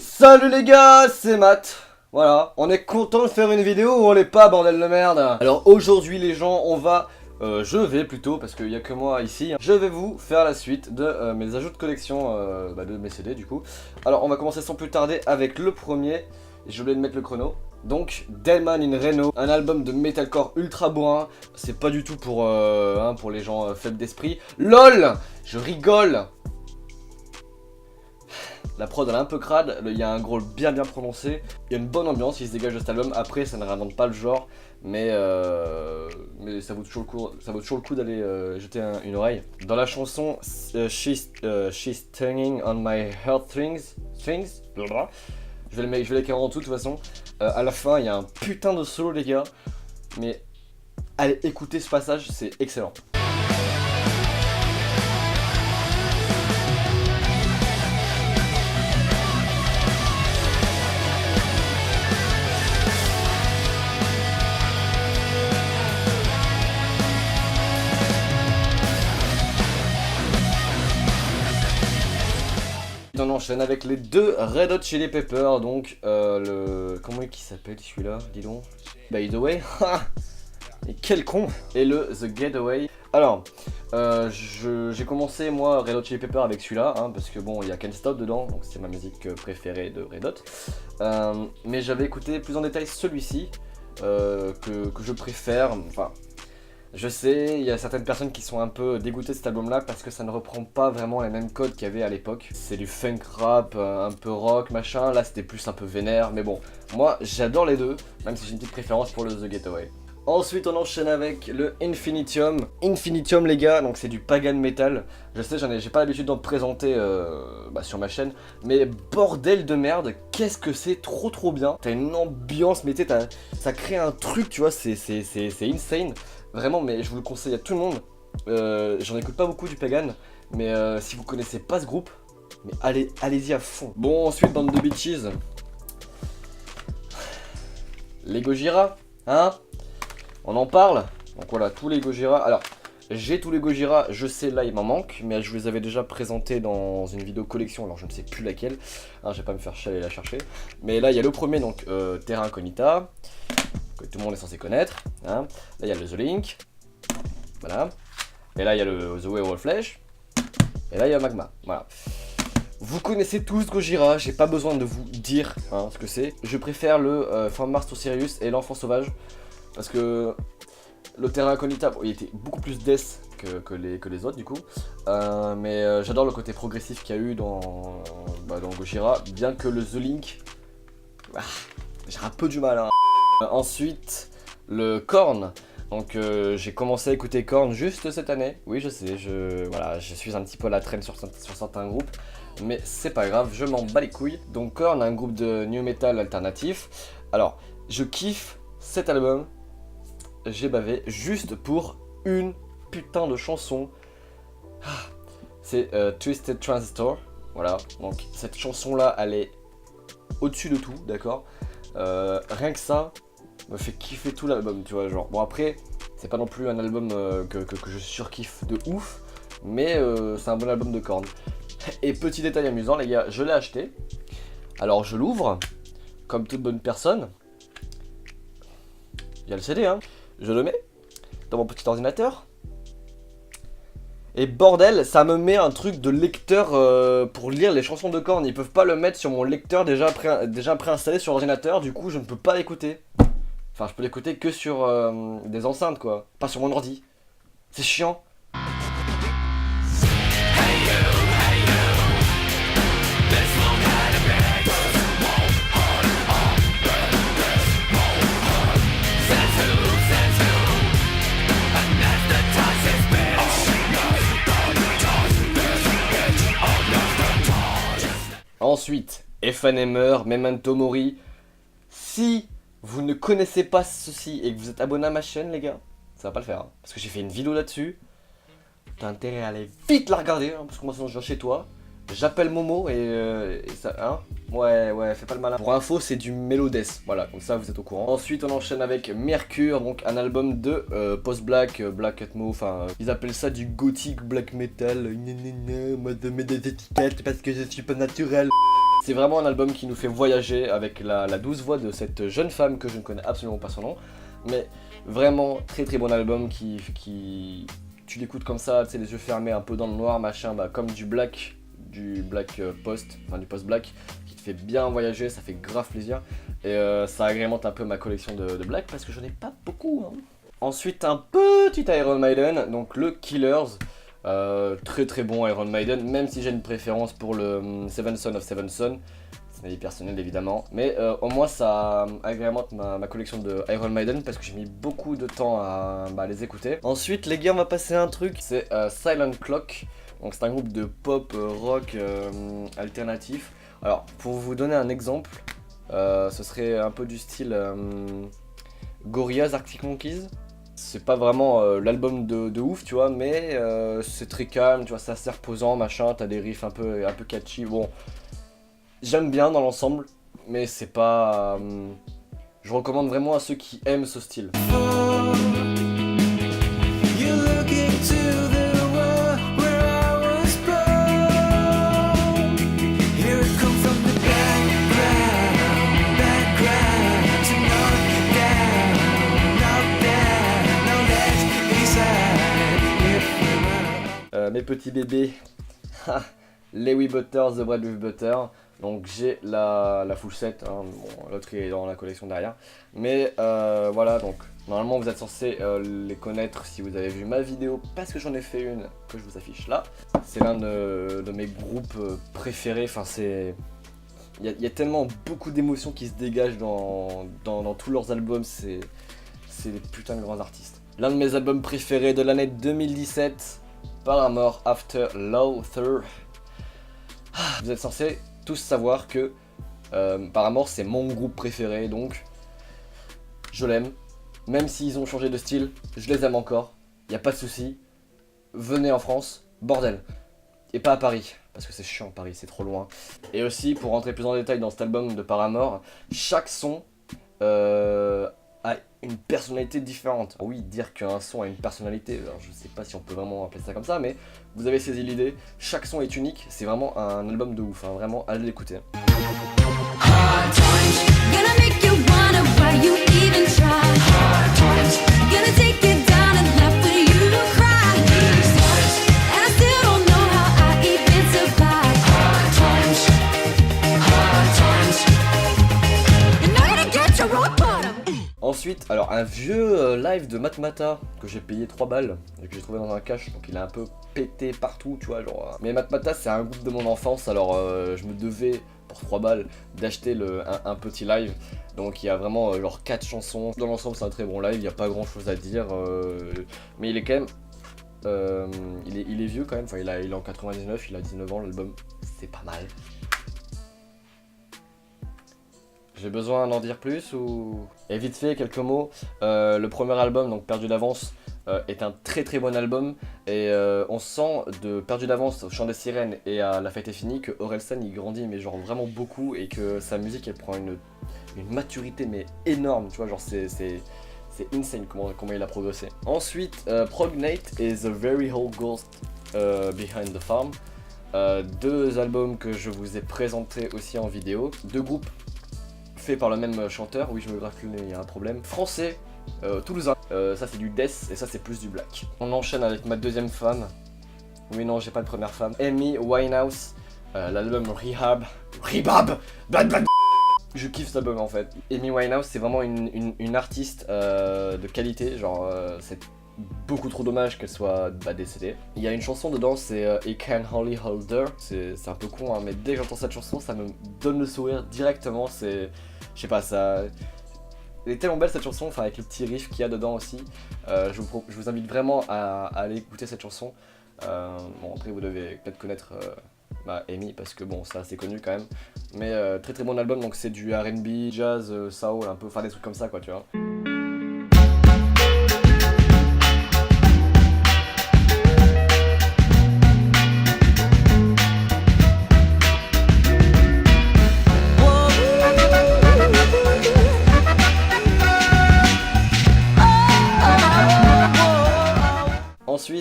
Salut les gars, c'est Matt. Voilà, on est content de faire une vidéo ou on l'est pas, bordel de merde. Alors aujourd'hui les gens, je vais plutôt, parce qu'il n'y a que moi ici, je vais vous faire la suite de mes ajouts de collection de mes CD du coup. Alors on va commencer sans plus tarder avec le premier, j'ai oublié de mettre le chrono. Donc Deadman in Reno, un album de metalcore ultra bourrin, c'est pas du tout pour les gens faibles d'esprit. LOL, je rigole. La prod elle est un peu crade, il y a un growl bien prononcé, il y a une bonne ambiance qui se dégage de cet album. Après ça ne réinvente pas le genre, mais ça vaut toujours le coup d'aller jeter une oreille. Dans la chanson She's Turning on My Heartstrings, je vais l'écrire en tout de toute façon. À la fin il y a un putain de solo les gars, mais allez écouter ce passage, c'est excellent. On enchaîne avec les deux Red Hot Chili Peppers, donc comment est-il s'appelle celui-là, dis donc. By the way, et quel con. Et le The Getaway. Alors, j'ai commencé moi Red Hot Chili Peppers avec celui-là, parce que bon, il y a Can't Stop dedans, donc c'est ma musique préférée de Red Hot. Mais j'avais écouté plus en détail celui-ci, que je préfère, enfin... Je sais, il y a certaines personnes qui sont un peu dégoûtées de cet album là parce que ça ne reprend pas vraiment les mêmes codes qu'il y avait à l'époque. C'est du funk rap, un peu rock, machin, là c'était plus un peu vénère, mais bon, moi j'adore les deux, même si j'ai une petite préférence pour le The Getaway. Ensuite on enchaîne avec le Infinitium. Infinitium les gars, donc c'est du pagan metal. Je sais, j'ai pas l'habitude d'en présenter sur ma chaîne, mais bordel de merde, qu'est-ce que c'est trop bien. T'as une ambiance, mais tu sais, ça crée un truc, tu vois, c'est insane. Vraiment, mais je vous le conseille à tout le monde. J'en écoute pas beaucoup du pagan, mais si vous connaissez pas ce groupe, mais allez-y à fond. Bon, ensuite, bande de bitches. Les Gojira, on en parle. Donc voilà, tous les Gojira. Alors, j'ai tous les Gojira, je sais là il m'en manque, mais je vous les avais déjà présentés dans une vidéo collection, alors je ne sais plus laquelle. Je vais pas me faire chier à aller la chercher. Mais là il y a le premier, donc Terra Incognita, que tout le monde est censé connaître. Là il y a le The Link, voilà. Et là il y a le The Werewolf Flesh. Et là il y a Magma, voilà. Vous connaissez tous Gojira, j'ai pas besoin de vous dire ce que c'est. Je préfère le From Mars to Sirius et l'Enfant Sauvage, parce que le Terra Incognita, il était beaucoup plus death que les autres du coup. Mais j'adore le côté progressif qu'il y a eu dans Gojira, bien que le The Link, j'ai un peu du mal. Ensuite, le Korn. Donc j'ai commencé à écouter Korn juste cette année. Oui je sais, je suis un petit peu à la traîne sur certains groupes, mais c'est pas grave, je m'en bats les couilles. Donc Korn, un groupe de new metal alternatif. Alors, je kiffe cet album. J'ai bavé juste pour une putain de chanson. C'est Twisted Transistor. Voilà, donc cette chanson là elle est au-dessus de tout, d'accord. Rien que ça me fait kiffer tout l'album, tu vois, genre. Bon après, c'est pas non plus un album que je surkiffe de ouf, mais c'est un bon album de Korn. Et petit détail amusant les gars, je l'ai acheté. Alors je l'ouvre, comme toute bonne personne. Il y a le CD, je le mets dans mon petit ordinateur. Et bordel, ça me met un truc de lecteur pour lire les chansons de Korn. Ils peuvent pas le mettre sur mon lecteur déjà préinstallé sur l'ordinateur, du coup je ne peux pas l'écouter. Enfin, je peux l'écouter que sur des enceintes quoi, pas sur mon ordi. C'est chiant. Ensuite, FNMR, Memento Mori. Si vous ne connaissez pas ceci et que vous êtes abonné à ma chaîne, les gars, ça va pas le faire. Parce que j'ai fait une vidéo là-dessus. t'as intérêt à aller vite la regarder, hein, parce que moi sinon je viens chez toi, j'appelle Momo et ça, hein. Ouais, fais pas le malin. Pour info, c'est du Melodès, voilà, comme ça vous êtes au courant. Ensuite, on enchaîne avec Mercure, donc un album de post-black, black emo, enfin, ils appellent ça du gothic black metal. Moi, je mets des étiquettes parce que je suis pas naturel. C'est vraiment un album qui nous fait voyager avec la douce voix de cette jeune femme que je ne connais absolument pas son nom, mais vraiment très bon album qui tu l'écoutes comme ça, tu sais, les yeux fermés, un peu dans le noir, machin, bah, comme du black post, enfin du post-black, qui te fait bien voyager, ça fait grave plaisir. Et ça agrémente un peu ma collection de black parce que j'en ai pas beaucoup. Hein. Ensuite, un petit Iron Maiden, donc le Killers. Très bon Iron Maiden, même si j'ai une préférence pour le Seven Son of Seven Son. C'est un avis personnel évidemment, mais au moins ça agrémente ma collection de Iron Maiden parce que j'ai mis beaucoup de temps à les écouter. Ensuite les gars, on va passer à un truc, c'est Silent Clock. Donc c'est un groupe de pop rock alternatif. Alors pour vous donner un exemple, ce serait un peu du style Gorillaz, Arctic Monkeys. C'est pas vraiment l'album de ouf, tu vois, mais c'est très calme, tu vois, c'est assez reposant, machin, t'as des riffs un peu catchy. Bon, j'aime bien dans l'ensemble, mais c'est pas... je recommande vraiment à ceux qui aiment ce style. Mes petits bébés, les We Butter, The Bread with Butter. Donc j'ai la full set, hein. Bon, l'autre est dans la collection derrière. Mais voilà, donc normalement vous êtes censé les connaître si vous avez vu ma vidéo, parce que j'en ai fait une que je vous affiche là. C'est l'un de mes groupes préférés, enfin c'est... Il y a tellement beaucoup d'émotions qui se dégagent dans tous leurs albums, c'est des putains de grands artistes. L'un de mes albums préférés de l'année 2017, Paramore After Laughter. Vous êtes censés tous savoir que Paramore c'est mon groupe préféré, donc je l'aime. Même s'ils ont changé de style, je les aime encore, y a pas de souci. Venez en France, bordel. Et pas à Paris, parce que c'est chiant Paris, c'est trop loin. Et aussi, pour rentrer plus en détail dans cet album de Paramore, chaque son a une personnalité différente. Oui, dire qu'un son a une personnalité, alors je sais pas si on peut vraiment appeler ça comme ça, mais vous avez saisi l'idée, chaque son est unique, c'est vraiment un album de ouf, hein, vraiment, allez l'écouter. Ensuite, alors un vieux live de Matmata que j'ai payé 3 balles et que j'ai trouvé dans un cache, donc il est un peu pété partout, tu vois, genre. Mais Matmata c'est un groupe de mon enfance, alors je me devais pour 3 balles d'acheter un petit live. Donc il y a vraiment genre 4 chansons. Dans l'ensemble c'est un très bon live, il n'y a pas grand chose à dire, mais il est quand même, il est vieux quand même, enfin il est en 99, il a 19 ans l'album, c'est pas mal. J'ai besoin d'en dire plus ou... Et vite fait, quelques mots. Le premier album, donc Perdu d'avance, est un très bon album. Et on sent de Perdu d'avance au Chant des Sirènes et à La Fête est finie que Orelsan il grandit mais genre vraiment beaucoup et que sa musique elle prend une maturité mais énorme, tu vois, genre c'est insane comment il a progressé. Ensuite, Prognate et The Very Whole Ghost Behind the Farm. Deux albums que je vous ai présentés aussi en vidéo. Deux groupes fait par le même chanteur, oui je me gratte le nez, il y a un problème. Français, toulousain, ça c'est du death et ça c'est plus du black. On enchaîne avec ma deuxième femme, oui non j'ai pas de première femme, Amy Winehouse, l'album Rehab, je kiffe cet album en fait. Amy Winehouse c'est vraiment une artiste de qualité, genre c'est beaucoup trop dommage qu'elle soit décédée. Il y a une chanson dedans, c'est I Can Only Hold Her. C'est un peu con, hein, mais dès que j'entends cette chanson, ça me donne le sourire directement. C'est, je sais pas, ça. Elle est tellement belle cette chanson, enfin avec le petit riff qu'il y a dedans aussi. Je vous invite vraiment à aller écouter cette chanson. Bon après vous devez peut-être connaître Amy parce que bon c'est assez connu quand même. Mais très bon album, donc c'est du R&B, jazz, soul, un peu, enfin des trucs comme ça quoi, tu vois.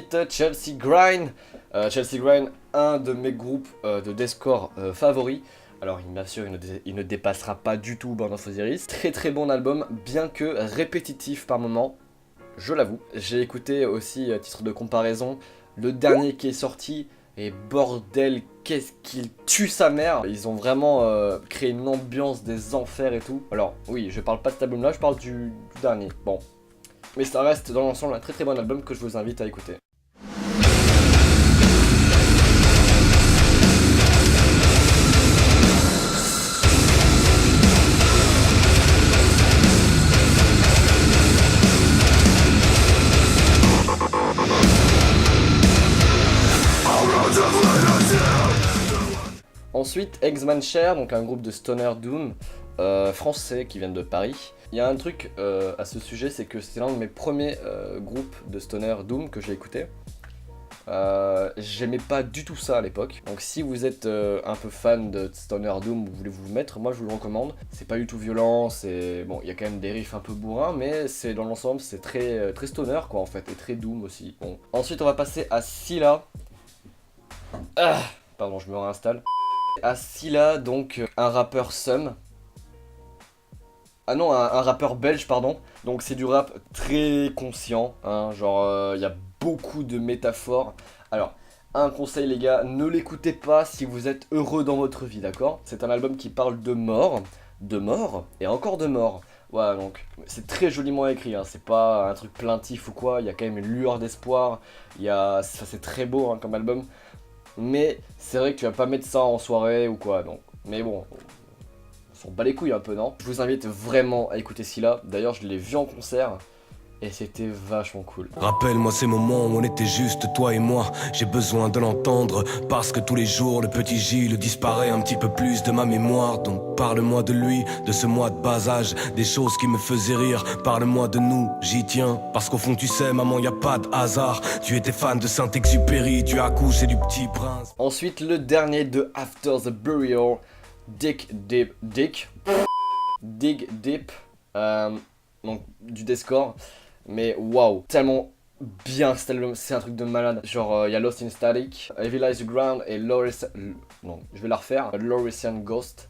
Ensuite, Chelsea Grind. Chelsea Grind, un de mes groupes de deathcore favoris. Alors bien sûr il ne dépassera pas du tout Burn of Osiris. Très très bon album, bien que répétitif par moment, je l'avoue. J'ai écouté aussi, à titre de comparaison, le dernier qui est sorti, et bordel, qu'est-ce qu'il tue sa mère. Ils ont vraiment créé une ambiance des enfers et tout. Alors oui, je parle pas de cet album là, je parle du dernier, bon. Mais ça reste dans l'ensemble un très très bon album que je vous invite à écouter. Ensuite, Eggsman Share, donc un groupe de stoner doom français qui viennent de Paris. Il y a un truc à ce sujet, c'est que c'est l'un de mes premiers groupes de stoner doom que j'ai écouté. J'aimais pas du tout ça à l'époque. Donc si vous êtes un peu fan de stoner doom, vous voulez vous mettre, moi je vous le recommande. C'est pas du tout violent, c'est bon, il y a quand même des riffs un peu bourrins, mais c'est dans l'ensemble c'est très très stoner quoi en fait, et très doom aussi. Bon. Ensuite on va passer à Scylla. Pardon, je me réinstalle. À Scylla, donc un rappeur Sum. Ah non, un rappeur belge, pardon. Donc c'est du rap très conscient, hein, genre il y a beaucoup de métaphores. Alors, un conseil les gars, ne l'écoutez pas si vous êtes heureux dans votre vie, d'accord? C'est un album qui parle de mort et encore de mort. Voilà, donc c'est très joliment écrit, hein, c'est pas un truc plaintif ou quoi, il y a quand même une lueur d'espoir, ça c'est très beau hein, comme album. Mais c'est vrai que tu vas pas mettre ça en soirée ou quoi, donc. Mais bon, on s'en bat les couilles un peu, non? Je vous invite vraiment à écouter Scylla. D'ailleurs, je l'ai vu en concert et c'était vachement cool. Rappelle-moi ces moments où on était juste toi et moi. J'ai besoin de l'entendre parce que tous les jours le petit Gilles disparaît un petit peu plus de ma mémoire. Donc parle-moi de lui, de ce mois de bas âge, des choses qui me faisaient rire. Parle-moi de nous, j'y tiens. Parce qu'au fond tu sais maman y a pas de hasard. Tu étais fan de Saint-Exupéry, tu as accouché du petit prince. Ensuite le dernier de After the Burial, Dig Deep, donc du deathcore. Mais waouh, tellement bien cet album, c'est un truc de malade. Genre, il y a Lost in Static, Evil Lies the Ground et non, je vais la refaire, Lorisian Ghost.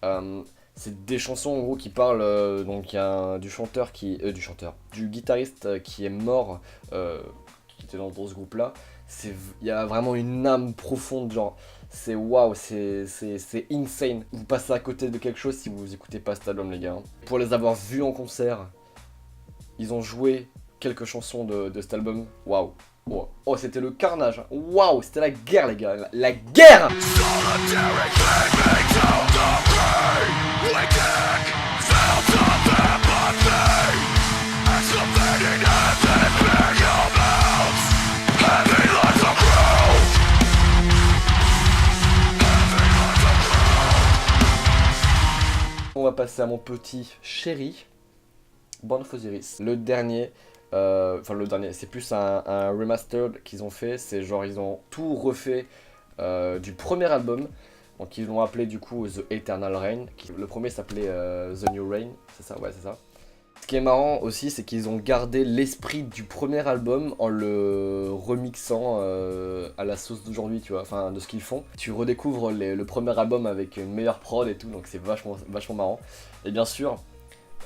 C'est des chansons en gros qui parlent, donc il y a du guitariste qui est mort, qui était dans ce groupe là. Il y a vraiment une âme profonde, genre, c'est waouh, c'est insane. Vous passez à côté de quelque chose si vous écoutez pas cet album les gars. Pour les avoir vus en concert, ils ont joué quelques chansons de cet album. Waouh. Oh, c'était le carnage. Waouh, c'était la guerre, les gars. La guerre! On va passer à mon petit chéri, Burn of Osiris. Le dernier, c'est plus un remastered qu'ils ont fait. C'est genre, ils ont tout refait du premier album. Donc, ils l'ont appelé du coup The Eternal Reign. Le premier s'appelait The New Reign. C'est ça, ouais, c'est ça. Ce qui est marrant aussi, c'est qu'ils ont gardé l'esprit du premier album en le remixant à la sauce d'aujourd'hui, tu vois, enfin de ce qu'ils font. Tu redécouvres le premier album avec une meilleure prod et tout, donc c'est vachement marrant. Et bien sûr,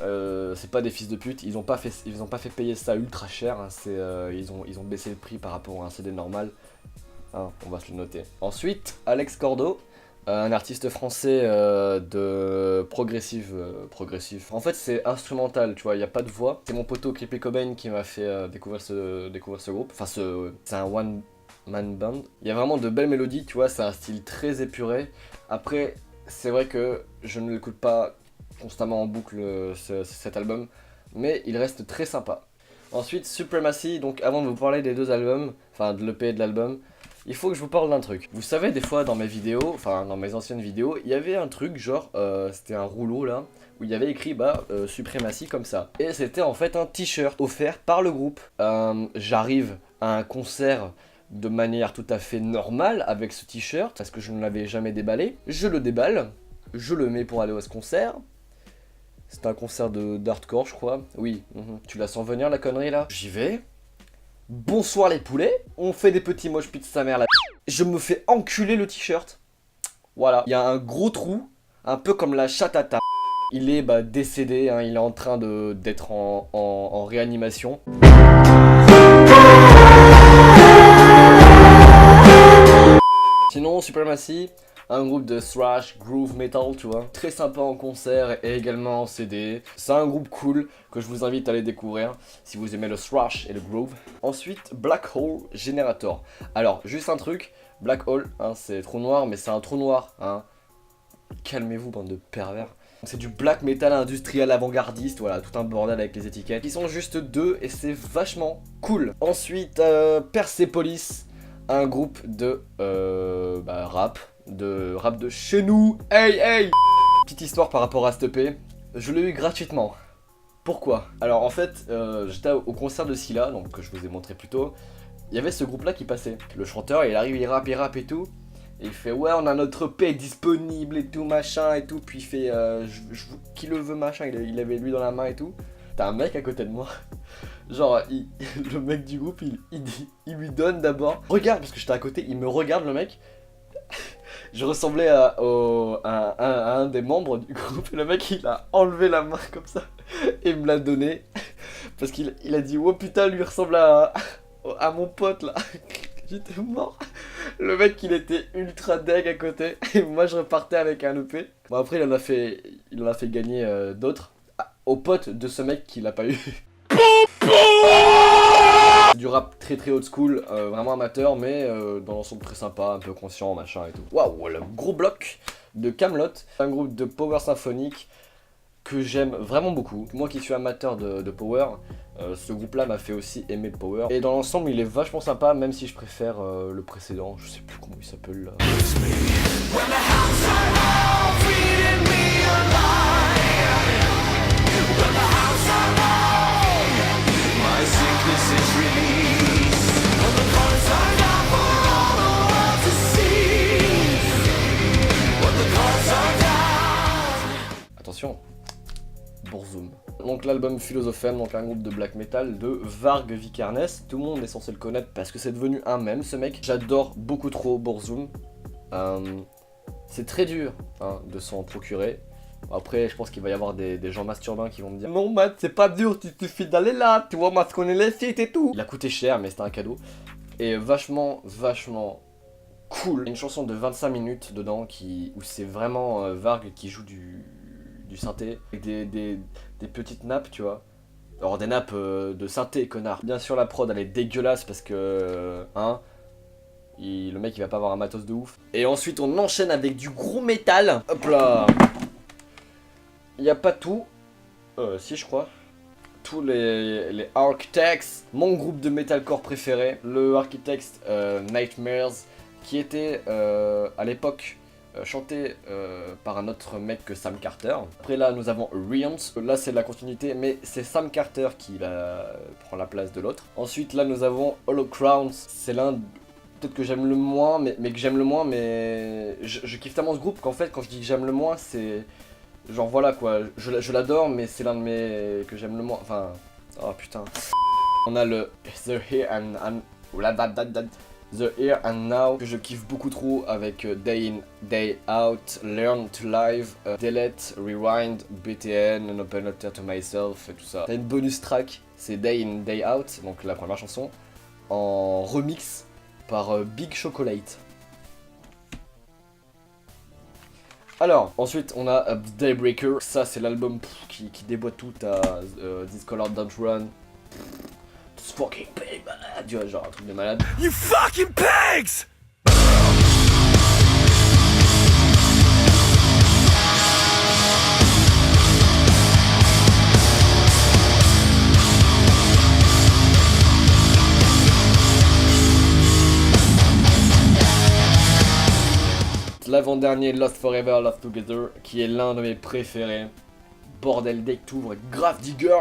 c'est pas des fils de pute, ils ont pas fait payer ça ultra cher, hein, ils ont baissé le prix par rapport à un CD normal, hein, on va se le noter. Ensuite, Alex Cordo. Un artiste français de progressif. En fait, c'est instrumental, tu vois, il n'y a pas de voix. C'est mon poteau Creepy Cobain qui m'a fait découvrir ce groupe. Enfin, c'est un one-man band. Il y a vraiment de belles mélodies, tu vois, c'est un style très épuré. Après, c'est vrai que je ne l'écoute pas constamment en boucle cet album, mais il reste très sympa. Ensuite, Supremacy, donc avant de vous parler des deux albums, enfin de l'EP et de l'album, il faut que je vous parle d'un truc. Vous savez, des fois dans mes vidéos, enfin dans mes anciennes vidéos, il y avait un truc genre, c'était un rouleau là, où il y avait écrit Supremacy comme ça. Et c'était en fait un t-shirt offert par le groupe. J'arrive à un concert de manière tout à fait normale avec ce t-shirt, parce que je ne l'avais jamais déballé. Je le déballe, je le mets pour aller à ce concert. C'est un concert d'hardcore je crois. Oui, tu la sens venir la connerie là. J'y vais. bonsoir les poulets, on fait des petits mosh pits de sa mère là. Je me fais enculer le t-shirt. Voilà, il y a un gros trou, un peu comme la chatte à ta. Il est décédé, hein, il est en train d'être en réanimation. Sinon, Supremacy, un groupe de thrash, groove metal, tu vois. Très sympa en concert et également en CD. C'est un groupe cool que je vous invite à aller découvrir si vous aimez le thrash et le groove. Ensuite, Black Hole Generator. Alors, juste un truc, Black Hole, hein, c'est trou noir, mais c'est un trou noir, hein. Calmez-vous, bande de pervers. C'est du black metal industriel avant-gardiste, voilà, tout un bordel avec les étiquettes. Ils sont juste 2 et c'est vachement cool. Ensuite, Persepolis, un groupe de rap de chez nous. Hey, hey! Petite histoire par rapport à cette EP, je l'ai eu gratuitement. Pourquoi? Alors en fait, j'étais au concert de Scylla, donc que je vous ai montré plus tôt. Il y avait ce groupe-là qui passait. Le chanteur, il arrive, il rappe et tout. Et il fait ouais, on a notre EP disponible et tout machin et tout. Puis il fait qui le veut machin, il avait lui dans la main et tout. T'as un mec à côté de moi. Genre le mec du groupe il lui donne d'abord. Regarde, parce que j'étais à côté, il me regarde le mec. Je ressemblais à un des membres du groupe. Et le mec il a enlevé la main comme ça. Et il me l'a donné. Parce qu'il a dit oh putain, lui ressemble à mon pote là. J'étais mort. Le mec il était ultra deg à côté. Et moi je repartais avec un EP. Bon après il en a fait gagner d'autres. Au pote de ce mec qu'il a pas eu. Du rap très très old school, vraiment amateur, mais dans l'ensemble très sympa, un peu conscient, machin et tout. Waouh, le gros bloc de Camelot, un groupe de power symphonique que j'aime vraiment beaucoup. Moi qui suis amateur de power, ce groupe-là m'a fait aussi aimer le power. Et dans l'ensemble, il est vachement sympa, même si je préfère le précédent. Je sais plus comment il s'appelle là. Attention, Burzum. Donc l'album Philosophem, donc un groupe de black metal de Varg Vikernes. Tout le monde est censé le connaître parce que c'est devenu un mème ce mec. J'adore beaucoup trop Burzum. C'est très dur hein, de s'en procurer. Après, je pense qu'il va y avoir des gens masturbants qui vont me dire non, Matt, c'est pas dur, il suffit d'aller là, tu vois, Matt connaît les sites et tout. Il a coûté cher, mais c'était un cadeau. Et vachement cool. Il y a une chanson de 25 minutes dedans où c'est vraiment Varg qui joue du synthé avec des petites nappes, tu vois. Alors, des nappes de synthé, connard. Bien sûr, la prod elle est dégueulasse parce que. Le mec il va pas avoir un matos de ouf. Et ensuite, on enchaîne avec du gros métal. Hop là! Il n'y a pas tout, si je crois, tous les Architects, mon groupe de metalcore préféré, le Architects Nightmares, qui était à l'époque chanté par un autre mec que Sam Carter. Après là nous avons Rions, là c'est la continuité, mais c'est Sam Carter qui prend la place de l'autre. Ensuite là nous avons Hollow Crowns, c'est l'un peut-être que j'aime le moins, mais que j'aime le moins, mais je kiffe tellement ce groupe qu'en fait quand je dis que j'aime le moins c'est... Genre voilà quoi, je l'adore mais c'est l'un de mes que j'aime le moins, enfin... Oh putain. On a le The Here and The Here and Now que je kiffe beaucoup trop avec Day In, Day Out, Learn to Live, Delete, Rewind, BTN, An Open Letter to Myself et tout ça. T'as une bonus track, c'est Day In, Day Out, donc la première chanson, en remix par Big Chocolate. Alors, ensuite on a Daybreaker, ça c'est l'album qui déboîte tout à This Color Don't Run. This fucking pig, tu vois, genre un truc de malade. You fucking pigs! L'avant-dernier Lost Forever, Lost Together, qui est l'un de mes préférés. Bordel deck t'ouvre, grave digger,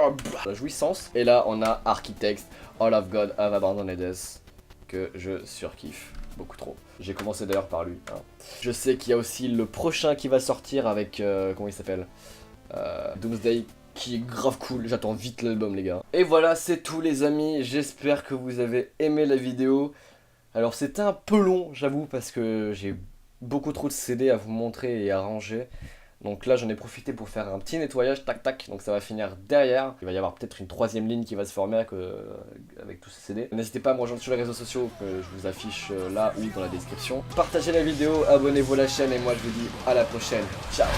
la jouissance. Et là on a Architects, All of God Have Abandoned Us, que je surkiffe beaucoup trop. J'ai commencé d'ailleurs par lui. Hein. Je sais qu'il y a aussi le prochain qui va sortir avec, comment il s'appelle, Doomsday qui est grave cool. J'attends vite l'album, les gars. Et voilà, c'est tout, les amis. J'espère que vous avez aimé la vidéo. Alors, c'était un peu long, j'avoue, parce que j'ai beaucoup trop de CD à vous montrer et à ranger. Donc là, j'en ai profité pour faire un petit nettoyage, tac tac, donc ça va finir derrière. Il va y avoir peut-être une troisième ligne qui va se former avec tous ces CD. N'hésitez pas à me rejoindre sur les réseaux sociaux que je vous affiche là ou dans la description. Partagez la vidéo, abonnez-vous à la chaîne et moi je vous dis à la prochaine. Ciao.